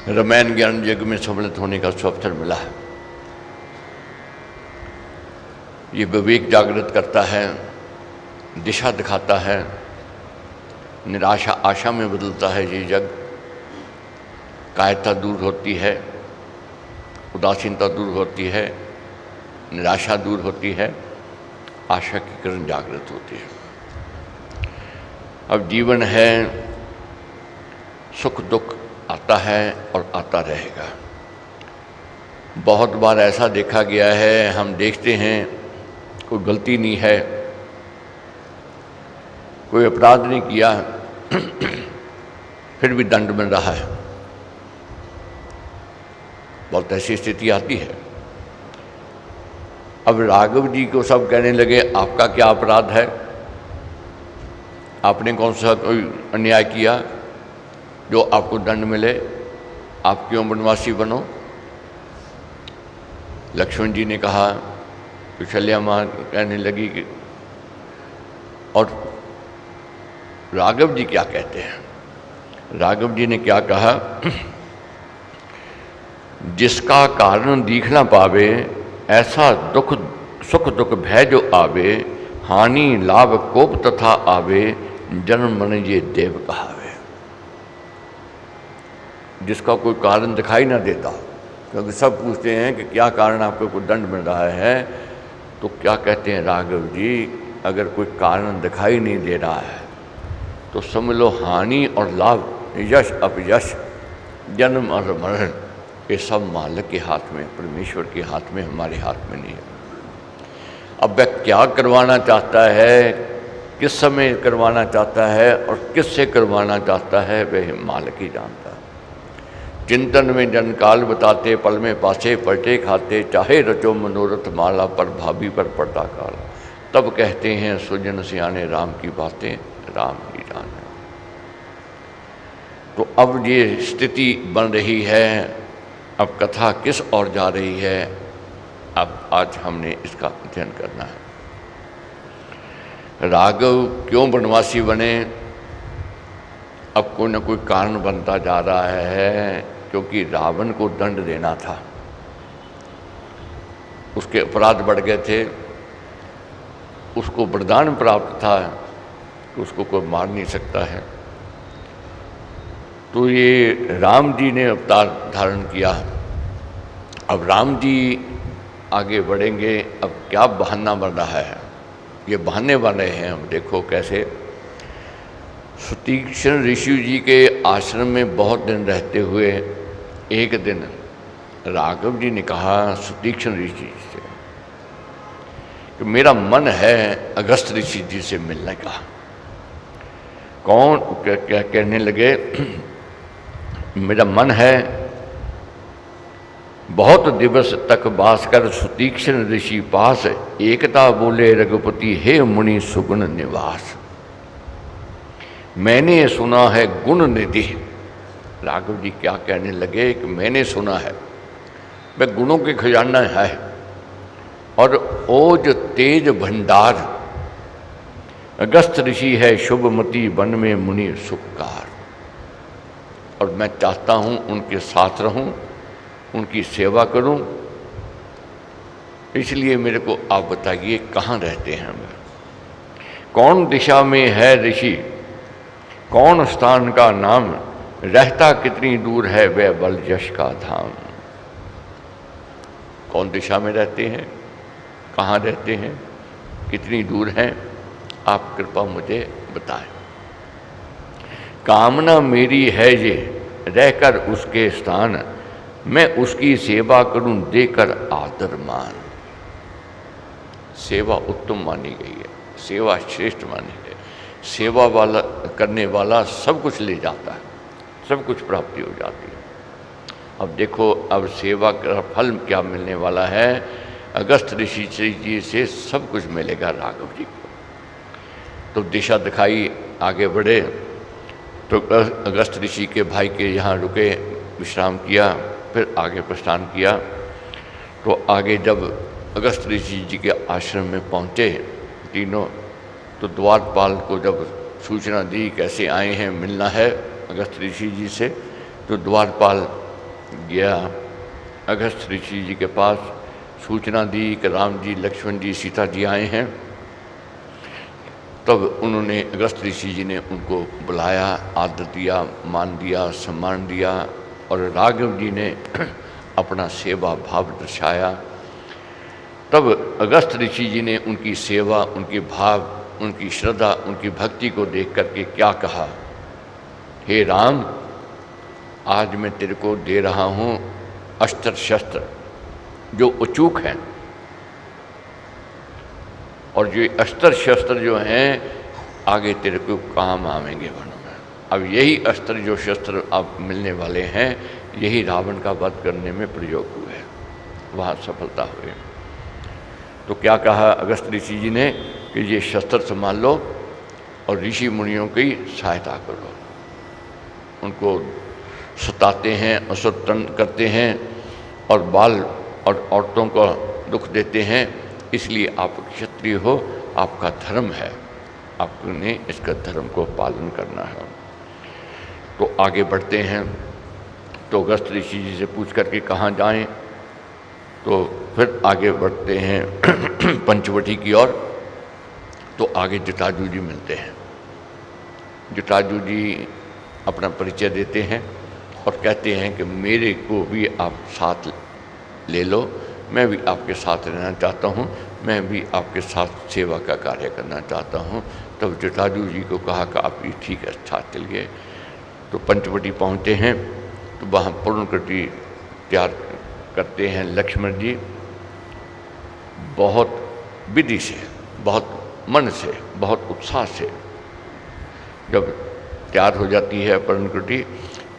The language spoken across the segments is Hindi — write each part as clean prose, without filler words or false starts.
रामायण ज्ञान यज्ञ में सम्मिलित होने का अवसर मिला है। ये विवेक जागृत करता है, दिशा दिखाता है, निराशा आशा में बदलता है। ये यज्ञ कायरता दूर होती है, उदासीनता दूर होती है, निराशा दूर होती है, आशा की किरण जागृत होती है। अब जीवन है, सुख दुख आता है और आता रहेगा। बहुत बार ऐसा देखा गया है, हम देखते हैं कोई गलती नहीं है, कोई अपराध नहीं किया, फिर भी दंड मिल रहा है। बहुत ऐसी स्थिति आती है। अब राघव जी को सब कहने लगे आपका क्या अपराध है, आपने कौन सा कोई अन्याय किया जो आपको दंड मिले, आप क्यों वनवासी बनो। लक्ष्मण जी ने कहा, कौशल्या माँ कहने लगी कि, और राघव जी क्या कहते हैं। राघव जी ने क्या कहा, जिसका कारण दिख ना पावे, ऐसा दुख सुख दुख भय जो आवे, हानि लाभ कोप तथा आवे, जन्म मन ये देव कहावे। जिसका कोई कारण दिखाई ना देता, क्योंकि सब पूछते हैं कि क्या कारण आपको कोई दंड मिल रहा है, तो क्या कहते हैं राघव जी, अगर कोई कारण दिखाई नहीं दे रहा है तो समझ लो हानि और लाभ, यश अपयश, जन्म और मरण, ये सब मालिक के हाथ में, परमेश्वर के हाथ में, हमारे हाथ में नहीं है। अब वह क्या करवाना चाहता है, किस समय करवाना चाहता है और किससे करवाना चाहता है, वह मालिक ही जानता है। चिंतन में जनकाल बताते, पल में पासे पलटे खाते, चाहे रचो मनोरथ माला, पर भाभी पर पड़ता काल। तब कहते हैं सुजन सियाने राम की बातें, राम ही जाने। तो अब ये स्थिति बन रही है, अब कथा किस ओर जा रही है, अब आज हमने इसका अध्ययन करना है। राघव क्यों वनवासी बने, अब कोई न कोई कारण बनता जा रहा है, क्योंकि रावण को दंड देना था, उसके अपराध बढ़ गए थे, उसको वरदान प्राप्त था कि उसको कोई मार नहीं सकता है। तो ये राम जी ने अवतार धारण किया। अब राम जी आगे बढ़ेंगे, अब क्या बहाना बन रहा है, ये बहाने बन रहे हैं। हम देखो कैसे सुतीक्ष्ण ऋषि जी के आश्रम में बहुत दिन रहते हुए एक दिन राघव जी ने कहा सुतीक्ष्ण ऋषि जी से कि मेरा मन है अगस्त ऋषि जी से मिलने का। कौन क्या कहने लगे, मेरा मन है बहुत दिवस तक बास कर सुतीक्ष्ण ऋषि पास, एकता बोले रघुपति हे मुनि सुगुण निवास। मैंने सुना है गुण निधि। राघव जी क्या कहने लगे कि मैंने सुना है वह गुणों के खजाना है, और ओज तेज भंडार, अगस्त ऋषि है शुभमति, वन में मुनि सुखकार। और मैं चाहता हूँ उनके साथ रहूँ, उनकी सेवा करूँ, इसलिए मेरे को आप बताइए कहाँ रहते हैं हम, कौन दिशा में है ऋषि, कौन स्थान का नाम, रहता कितनी दूर है वह बल यश का धाम। कौन दिशा में रहते हैं, कहाँ रहते हैं, कितनी दूर हैं, आप कृपा मुझे बताएं। कामना मेरी है ये रहकर उसके स्थान, मैं उसकी सेवा करूं देकर आदर मान। सेवा उत्तम मानी गई है, सेवा श्रेष्ठ मानी गई। सेवा वाला करने वाला सब कुछ ले जाता है, सब कुछ प्राप्ति हो जाती है। अब देखो, अब सेवा का फल क्या मिलने वाला है, अगस्त ऋषि जी से सब कुछ मिलेगा राघव जी को। तो दिशा दिखाई, आगे बढ़े। तो अगस्त ऋषि के भाई के यहाँ रुके, विश्राम किया, फिर आगे प्रस्थान किया। तो आगे जब अगस्त ऋषि जी के आश्रम में पहुँचे तीनों, तो द्वारपाल को जब सूचना दी कैसे आए हैं, मिलना है अगस्त ऋषि जी से, तो द्वारपाल गया अगस्त ऋषि जी के पास, सूचना दी कि राम जी, लक्ष्मण जी, सीता जी आए हैं। तब उन्होंने, अगस्त ऋषि जी ने उनको बुलाया, आदर दिया, मान दिया, सम्मान दिया और राघव जी ने अपना सेवा भाव दर्शाया। तब अगस्त ऋषि जी ने उनकी सेवा, उनके भाव, उनकी श्रद्धा, उनकी भक्ति को देख करके क्या कहा, हे राम, आज मैं तेरे को दे रहा हूँ अस्त्र शस्त्र जो अचूक हैं, और ये अस्त्र शस्त्र जो हैं आगे तेरे को काम आवेंगे वनों में। अब यही अस्त्र जो शस्त्र अब मिलने वाले हैं, यही रावण का वध करने में प्रयोग हुए, वहाँ सफलता हुई। तो क्या कहा अगस्त ऋषि जी ने कि ये शस्त्र संभाल लो और ऋषि मुनियों की सहायता करो। उनको सताते हैं, असुरतन करते हैं और बाल और औरतों को दुख देते हैं, इसलिए आप क्षत्रिय हो, आपका धर्म है, आपने इसका धर्म को पालन करना है। तो आगे बढ़ते हैं। तो अगस्त ऋषि जी से पूछ करके कहाँ जाएं, तो फिर आगे बढ़ते हैं पंचवटी की ओर। तो आगे जटाजू जी मिलते हैं। जटाजू जी अपना परिचय देते हैं और कहते हैं कि मेरे को भी आप साथ ले लो, मैं भी आपके साथ रहना चाहता हूँ, मैं भी आपके साथ सेवा का कार्य करना चाहता हूँ। तब जटाजू जी को कहा कि आप ये ठीक है, साथ चल गए। तो पंचवटी पहुँचते हैं तो वहाँ पूर्णकृति तैयार करते हैं लक्ष्मण जी, बहुत विधि से, बहुत मन से, बहुत उत्साह से। जब तैयार हो जाती है पूर्णकृति,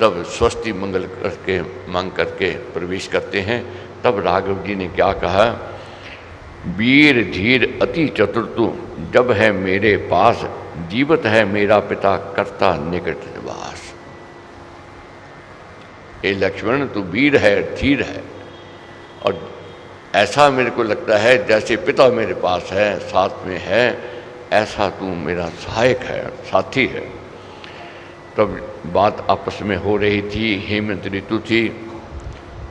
तब स्वस्ति मंगल करके मांग करके प्रवेश करते हैं। तब राघव जी ने क्या कहा, वीर धीर अति चतुर तू, जब है मेरे पास, जीवत है मेरा पिता, करता निकट निवास। ए लक्ष्मण, तू वीर है, धीर है, और ऐसा मेरे को लगता है जैसे पिता मेरे पास है, साथ में है, ऐसा तू मेरा सहायक है, साथी है। तब बात आपस में हो रही थी, हेमंत ऋतु थी,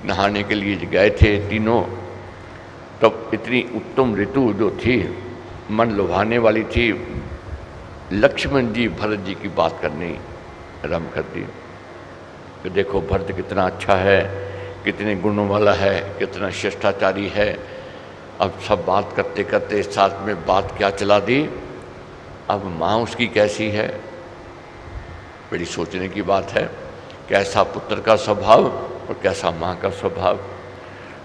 नहाने के लिए गए थे तीनों। तब इतनी उत्तम ऋतु जो थी, मन लुभाने वाली थी, लक्ष्मण जी भरत जी की बात करनी आरम्भ कर दी कि देखो भरत कितना अच्छा है, कितने गुणों वाला है, कितना शिष्टाचारी है। अब सब बात करते करते साथ में बात क्या चला दी, अब माँ उसकी कैसी है, बड़ी सोचने की बात है। कैसा पुत्र का स्वभाव और कैसा माँ का स्वभाव।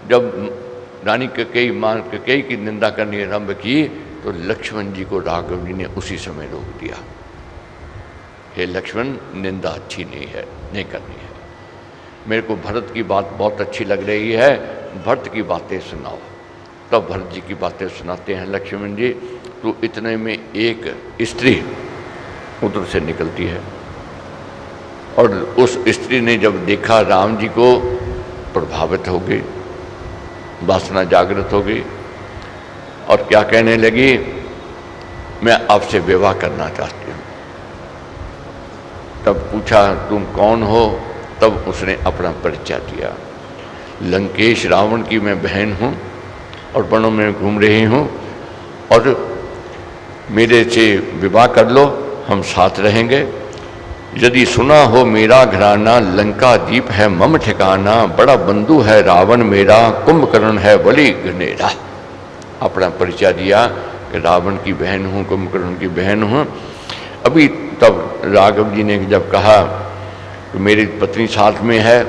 जब रानी कैकेयी, माँ कैकेयी की निंदा करनी आरंभ की, तो लक्ष्मण जी को राघव जी ने उसी समय रोक दिया। हे लक्ष्मण, निंदा अच्छी नहीं है, नहीं करनी है। मेरे को भरत की बात बहुत अच्छी लग रही है, भरत की बातें सुनाओ। तब भरत जी की बातें सुनाते हैं लक्ष्मण जी। तो इतने में एक स्त्री उधर से निकलती है, और उस स्त्री ने जब देखा राम जी को, प्रभावित हो गई, वासना जागृत हो गई और क्या कहने लगी, मैं आपसे विवाह करना चाहती हूँ। तब पूछा तुम कौन हो, तब उसने अपना परिचय दिया। लंकेश रावण की मैं बहन हूँ और वनों में घूम रही हूँ, और मेरे से विवाह कर लो, हम साथ रहेंगे। यदि सुना हो मेरा घराना, लंका दीप है मम ठिकाना, बड़ा बंधु है रावण मेरा, कुंभकर्ण है बलि घनेरा। अपना परिचय दिया कि रावण की बहन हूँ, कुंभकर्ण की बहन हूँ। अभी तब राघव जी ने जब कहा कि मेरी पत्नी साथ में है,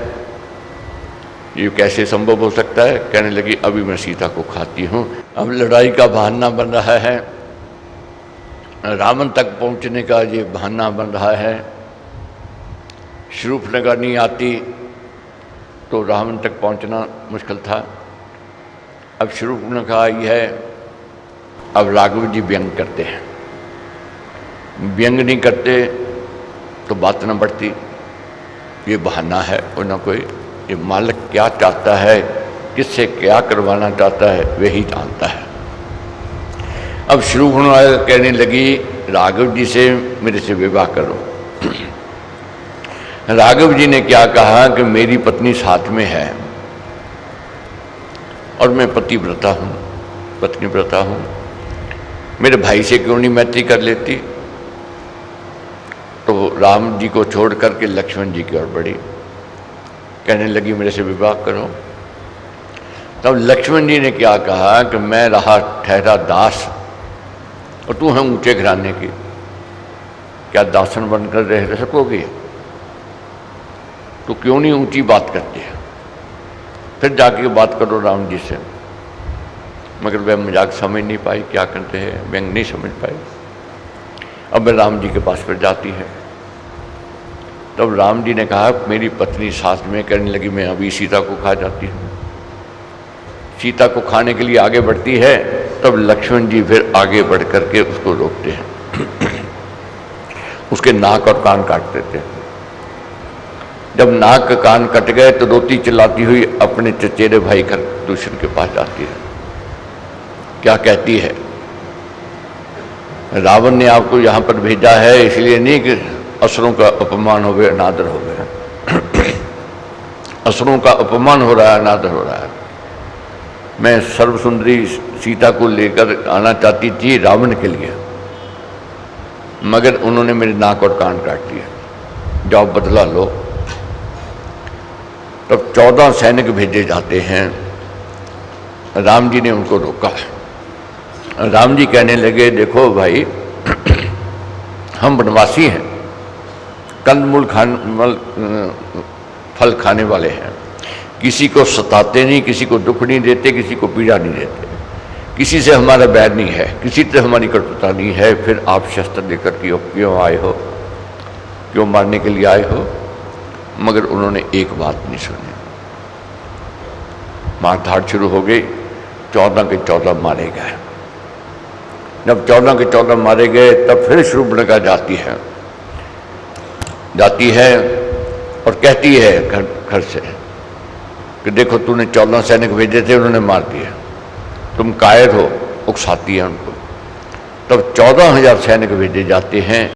ये कैसे संभव हो सकता है, कहने लगी अभी मैं सीता को खाती हूँ। अब लड़ाई का बहाना बन रहा है, रावण तक पहुँचने का ये बहाना बन रहा है। शूर्पणखा नहीं आती तो रावण तक पहुंचना मुश्किल था। अब शूर्पणखा आई है, अब राघव जी व्यंग करते हैं। व्यंग नहीं करते तो बात न बढ़ती, ये बहाना है और न कोई। ये मालिक क्या चाहता है, किससे क्या करवाना चाहता है, वही जानता है। अब शूर्पणखा कहने लगी राघव जी से मेरे से विवाह करो। राघव जी ने क्या कहा कि मेरी पत्नी साथ में है और मैं पतिव्रता हूँ, पत्नीव्रता हूँ, मेरे भाई से क्यों नहीं मैत्री कर लेती। तो राम जी को छोड़ करके लक्ष्मण जी की ओर बढ़ी, कहने लगी मेरे से विवाह करो। तब लक्ष्मण जी ने क्या कहा कि मैं रहा ठहरा दास और तू है ऊंचे घराने की, क्या दासन बनकर रह सकोगे? तो क्यों नहीं ऊंची बात करते हैं? फिर जाके बात करो राम जी से। मगर वह मजाक समझ नहीं पाई, क्या करते हैं, व्यंग नहीं समझ पाई। अब वह राम जी के पास फिर जाती है। तब राम जी ने कहा मेरी पत्नी साथ में, करने लगी मैं अभी सीता को खा जाती हूँ। सीता को खाने के लिए आगे बढ़ती है, तब लक्ष्मण जी फिर आगे बढ़ करके उसको रोकते हैं उसके नाक और कान काट देते हैं। जब नाक कान कट गए तो रोती चिल्लाती हुई अपने चचेरे भाई खरदूषण के पास जाती है। क्या कहती है, रावण ने आपको यहाँ पर भेजा है इसलिए नहीं कि असुरों का अपमान हो गया, अनादर हो गया असुरों का अपमान हो रहा है, अनादर हो रहा है। मैं सर्वसुंदरी सीता को लेकर आना चाहती थी रावण के लिए, मगर उन्होंने मेरे नाक और कान काट दिया, जाओ बदला लो। तब 14 सैनिक भेजे जाते हैं। राम जी ने उनको रोका। राम जी कहने लगे देखो भाई हम वनवासी हैं, कंदमूल फल खाने वाले हैं, किसी को सताते नहीं, किसी को दुख नहीं देते, किसी को पीड़ा नहीं देते, किसी से हमारा बैर नहीं है, किसी से हमारी कटुता नहीं है। फिर आप शस्त्र लेकर क्यों आए हो, क्यों मारने के लिए आए हो? मगर उन्होंने एक बात नहीं सुनी। मारधाड़ शुरू हो गई। 14 के 14 मारे गए। जब 14 के 14 मारे गए तब फिर शूर्पणखा जाती है और कहती है घर से कि देखो तूने 14 सैनिक भेजे थे, उन्होंने मार दिया, तुम कायर हो, उकसाती है उनको। तब 14,000 सैनिक भेजे जाते हैं।